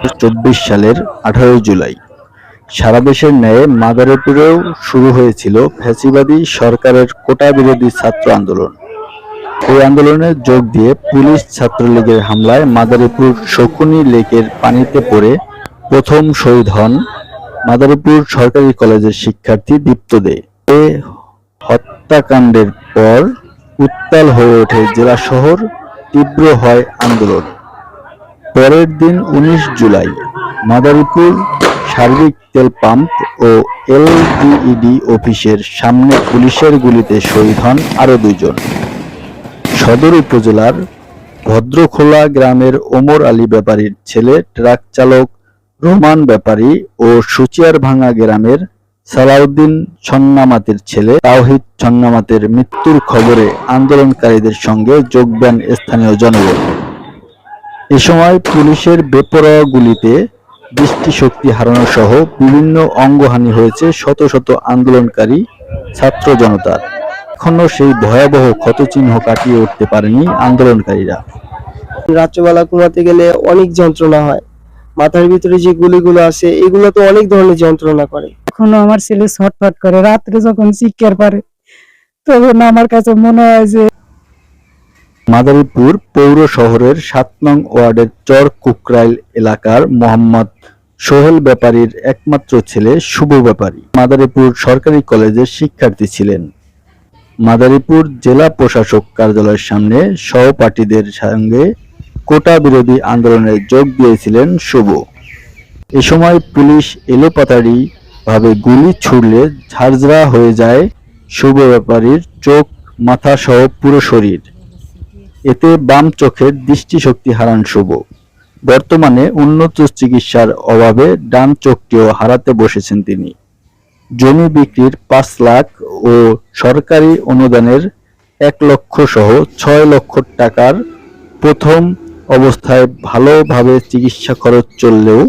২০২৪ সালের ১৮ জুলাই সারা দেশের ন্যায় মাদারীপুরেও শুরু হয়েছিল ফ্যাসিবাদী সরকারের কোটা বিরোধী ছাত্র আন্দোলন। এই আন্দোলনে যোগ দিয়ে পুলিশ ছাত্রলীগের হামলায় মাদারীপুর শকুনি লেকের পানিতে পড়ে প্রথম শহীদ হন মাদারীপুর সরকারি কলেজের শিক্ষার্থী দীপ্ত দে। এ হত্যাকাণ্ডের পর উত্তাল হয়ে ওঠে জেলা শহর, তীব্র হয় আন্দোলন। পরের দিন ১৯ জুলাই মাদারীপুর সার্বিক তেল পাম্প ও এলডিইডি অফিসের সামনে পুলিশের গুলিতে শহীদ হন আরও ২ জন। সদর উপজেলার ভদ্রখোলা গ্রামের ওমর আলী ব্যাপারীর ছেলে ট্রাক চালক রোমান ব্যাপারী ও সুচিয়ারভাঙ্গা গ্রামের সালাউদ্দিন ছন্নামাতের ছেলে তাওহিদ ছন্নামাতের মৃত্যুর খবরে আন্দোলনকারীদের সঙ্গে যোগ দেন স্থানীয় জনগণ। এ সময় পুলিশের বেপরোয়া গুলিতে দৃষ্টিশক্তি হারানো সহ বিভিন্ন অঙ্গহানি হয়েছে শত শত আন্দোলনকারী ছাত্র জনতার। এখনো সেই ভয়াবহ ক্ষতচিহ্ন কাটিয়ে উঠতে পারেনি আন্দোলনকারীরা। রাত্রেবেলা ঘুমাতে গেলে অনেক যন্ত্রণা হয়, মাথার ভিতরে যে গুলিগুলো আছে এগুলো তো অনেক ধরনের যন্ত্রণা করে। এখনো আমার ছেলে ছটফট করে, রাত্রে যখন চিৎকার পারে তখন আমার কাছে মনে হয় যে মাদারীপুর পৌর শহরের ৭ নং ওয়ার্ডের চর কুকরাইল এলাকার মোহাম্মদ সোহেল ব্যাপারীর একমাত্র ছেলে শুভ ব্যাপারী মাদারীপুর সরকারি কলেজের শিক্ষার্থী ছিলেন। মাদারীপুর জেলা প্রশাসক কার্যালয়ের সামনে সহপাঠীদের সঙ্গে কোটা বিরোধী আন্দোলনে যোগ দিয়েছিলেন শুভ। এ সময় পুলিশ এলোপাতাড়ি ভাবে গুলি ছুড়লে ঝাঁঝরা হয়ে যায় শুভ ব্যাপারীর চোখ, মাথা সহ পুরো শরীর। এতে বাম চোখের দৃষ্টিশক্তি হারান শুভ। বর্তমানে উন্নত চিকিৎসার অভাবে ডান চোখটিও হারাতে বসেছেন তিনি। জমি বিক্রির ৫ লাখ ও সরকারি অনুদানের ১ লক্ষ সহ ৬ লক্ষ টাকার প্রথম অবস্থায় ভালোভাবে চিকিৎসা খরচ চললেও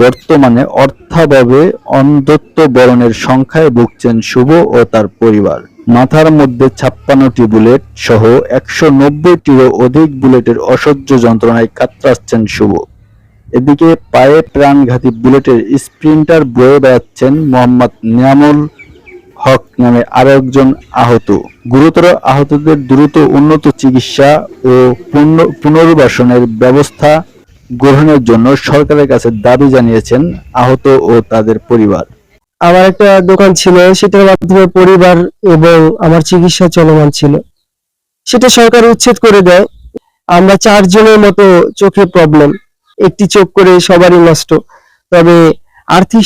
বর্তমানে অর্থাভাবে অন্ধত্ব বরণের সংখ্যায় ভুগছেন শুভ ও তার পরিবার। মাথার মধ্যে ৫৬টি বুলেট সহ ১৯০টিরও অধিক বুলেটের অসহ্য যন্ত্রণায় কাতরাচ্ছেন শুভ। এদিকে পায়ে প্রাণঘাতী বুলেটের স্প্রিন্টার বয়ে বেড়াচ্ছেন মোহাম্মদ নিয়ামুল হক নামে আরো একজন আহত। গুরুতর আহতদের দ্রুত উন্নত চিকিৎসা ও পুনর্বাসনের ব্যবস্থা গ্রহণের জন্য সরকারের কাছে দাবি জানিয়েছেন আহত ও তাদের পরিবার। আমার একটা দোকান ছিল, সেটার মাধ্যমে পরিবার এবং আমার চিকিৎসা চলমান ছিল, সেটা সরকার উচ্ছেদ করে দেয়। আমরা ৪ জনের মতো চোখে প্রবলেম, একটি চোখ করে সবারই নষ্ট। তবে আর্থিক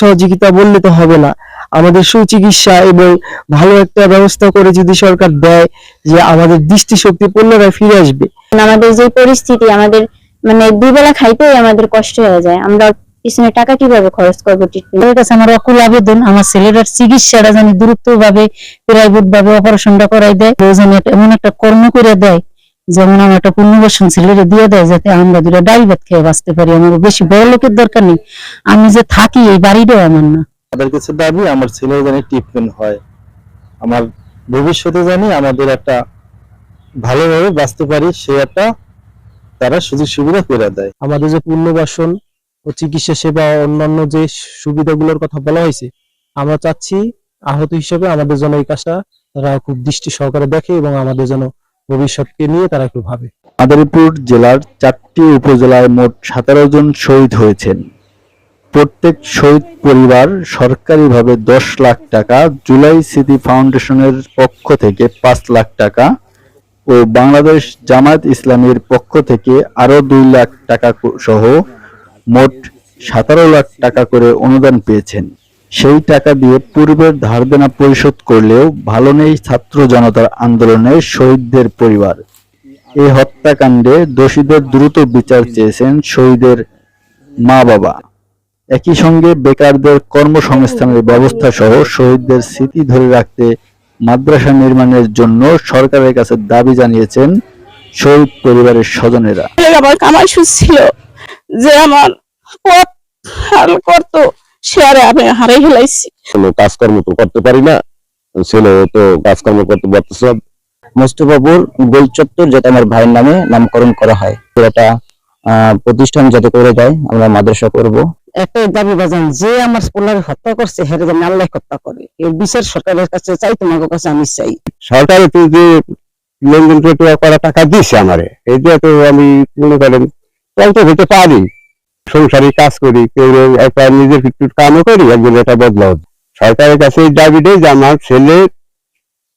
সহযোগিতা বললে তো হবে না, আমাদের সুচিকিৎসা এবং ভালো একটা ব্যবস্থা করে যদি সরকার দেয় যে আমাদের দৃষ্টিশক্তি পুনরায় ফিরে আসবে। আমাদের যে পরিস্থিতি, আমাদের মানে দুবেলা খাইতেই আমাদের কষ্ট হয়ে যায়, আমরা পিছনে টাকা কিভাবে খরচ করবো? ট্রিটমেন্টের কাছে আমার অকুল আবেদন, আমার ছেলেটার চিকিৎসাটা জানি দ্রুত ভাবে প্রাইভেট ভাবে অপারেশনটা করাই দেয়, এমন একটা কর্ম করে দেয় যেমন আমার একটা পুনর্বাসন ছেলেটা দিয়ে দেয়, যাতে আমরা দুটো ডাল ভাত খেয়ে বাঁচতে পারি। আমার বেশি বড় লোকের দরকার নেই, আমি যে থাকি এই বাড়িটাও আমার না। তাদের কাছে দাবি আমার ছেলের জানি ট্রিটমেন্ট হয়, আমার ভবিষ্যতে জানি আমাদের একটা ভালোভাবে বাঁচতে পারি, সে একটা তারা সুযোগ সুবিধা করে দেয়। আমাদের যে পুনর্বাসন ও চিকিৎসা সেবা অন্যান্য যে সুবিধাগুলোর কথা বলা হয়েছে, আমরা চাচ্ছি আহত হিসেবে আমাদের জন্য এই কাজটা তারা খুব দৃষ্টি সহকারে দেখে এবং আমাদের জন্য ভবিষ্যৎকে নিয়ে তারা একটু ভাবে। মাদারীপুর জেলার ৪টি উপজেলায় মোট ১৭ জন শহীদ হয়েছেন। প্রত্যেক শহীদ পরিবার সরকারিভাবে ১০ লাখ টাকা, জুলাই স্মৃতি ফাউন্ডেশনের পক্ষ থেকে ৫ লাখ টাকা ও বাংলাদেশ জামায়াত ইসলামীর পক্ষ থেকে আরো ২ লাখ টাকা সহ মোট ১৭ লাখ টাকা করে অনুদান পেয়েছেন। সেই টাকা দিয়ে পূর্বের ধার দেনা পরিশোধ করলেও ভালো নেই ছাত্র জনতার আন্দোলনে শহীদদের পরিবার। এই হত্যাকাণ্ডে দোষীদের দ্রুত বিচার চেয়েছেন শহীদের মা বাবা। একই সঙ্গে বেকারদের কর্মসংস্থানের ব্যবস্থা সহ শহীদদের স্মৃতি ধরে রাখতে মাদ্রাসা নির্মাণের জন্য সরকারের কাছে দাবি জানিয়েছেন শহীদ পরিবারের স্বজনেরা। আমার কামাই সুদ ছিল যে আমার পথ হাল করতো, সে আর আমি হারাই ফেলাইছি। কাজকর্ম তো করতে পারি না, ছেলে তো কাজকর্ম করতে পারতেছে। মোস্তফাপুর গোল চত্বর, যেটা আমার ভাইয়ের নামে নামকরণ করা হয়। এটা প্রতিষ্ঠান যাতে করে দেয়, আমরা মাদ্রাসা করব। একটাই দাবি বাজান, যে আমার পোলার হত্যা করছে হেরে যেন আল্লাহ হত্যা করে, এর বিচার সরকারের কাছে চাই, তোমার কাছে আমি চাই। সরকার একটু যে লেনদেন করা টাকা দিচ্ছে আমারে, এটা তো আমি মনে করেন চলতে হতে পারি, সংসারে কাজ করি, কেউ একটা নিজের একটু কামও করি, একজন এটা বদলাও। সরকারের কাছে এই দাবিটাই যে আমার ছেলে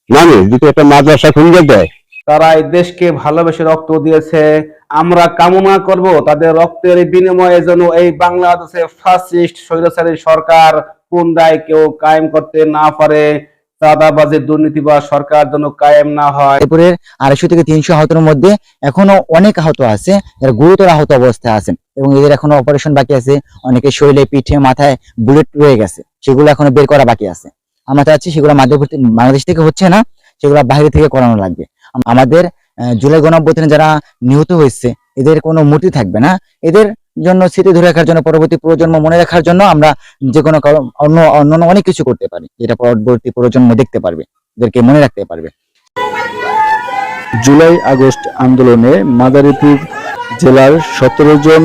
নামে যদি একটা মাদ্রাসা খুলে দেয়। তারা এই দেশকে ভালোবেসে রক্ত দিয়েছে, আমরা কামনা করব তাদের রক্তের বিনিময়ে যেন এই বাংলাদেশে ফ্যাসিস্ট স্বৈরাচারী সরকার পুনরায় কেউ কায়েম করতে না পারে, চাঁদাবাজি দুর্নীতিবাজ সরকার যেন কায়েম না হয়। এরপরের 250 থেকে 300 আহতের মধ্যে এখনো অনেক আহত আছে, যারা গুরুতর আহত অবস্থায় আছেন এবং এদের এখনো অপারেশন বাকি আছে। অনেকে শরীরে, পিঠে, মাথায় বুলেট রয়ে গেছে, সেগুলো এখনো বের করা বাকি আছে। আমরা চাচ্ছি সেগুলো মধ্যবর্তী বাংলাদেশ থেকে হচ্ছে না, সেগুলো বাইরে থেকে করানো লাগবে। আমাদের জুলাই গণঅভ্যুত্থানে যারা নিহত হয়েছে এদের কোনো মূর্তি থাকবে না, এদের জন্য স্মৃতি ধরে রাখার জন্য, পরবর্তী প্রজন্ম মনে রাখার জন্য আমরা যে কোনো অন্য অনেক কিছু করতে পারি, যেটা পরবর্তী প্রজন্ম দেখতে পারবে, এদেরকে মনে রাখতে পারবে। জুলাই আগস্ট আন্দোলনে মাদারীপুর জেলার 17 জন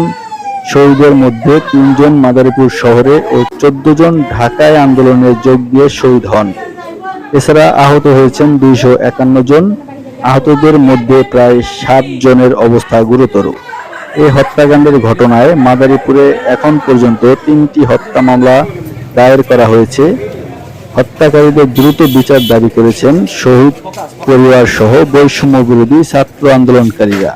শহীদের মধ্যে 3 জন মাদারীপুর শহরে ও 14 জন ঢাকায় আন্দোলনে যোগ দিয়ে শহীদ হন। এছাড়া আহত হয়েছেন 251 জন। আহতদের মধ্যে প্রায় 7 জনের অবস্থা গুরুতর। এই হত্যাকাণ্ডের ঘটনায় মাদারীপুরে এখন পর্যন্ত 3টি হত্যা মামলা দায়ের করা হয়েছে। হত্যাকারীদের দ্রুত বিচার দাবি করেছেন শহীদ পরিবার সহ বৈষম্য বিরোধী ছাত্র আন্দোলনকারীরা।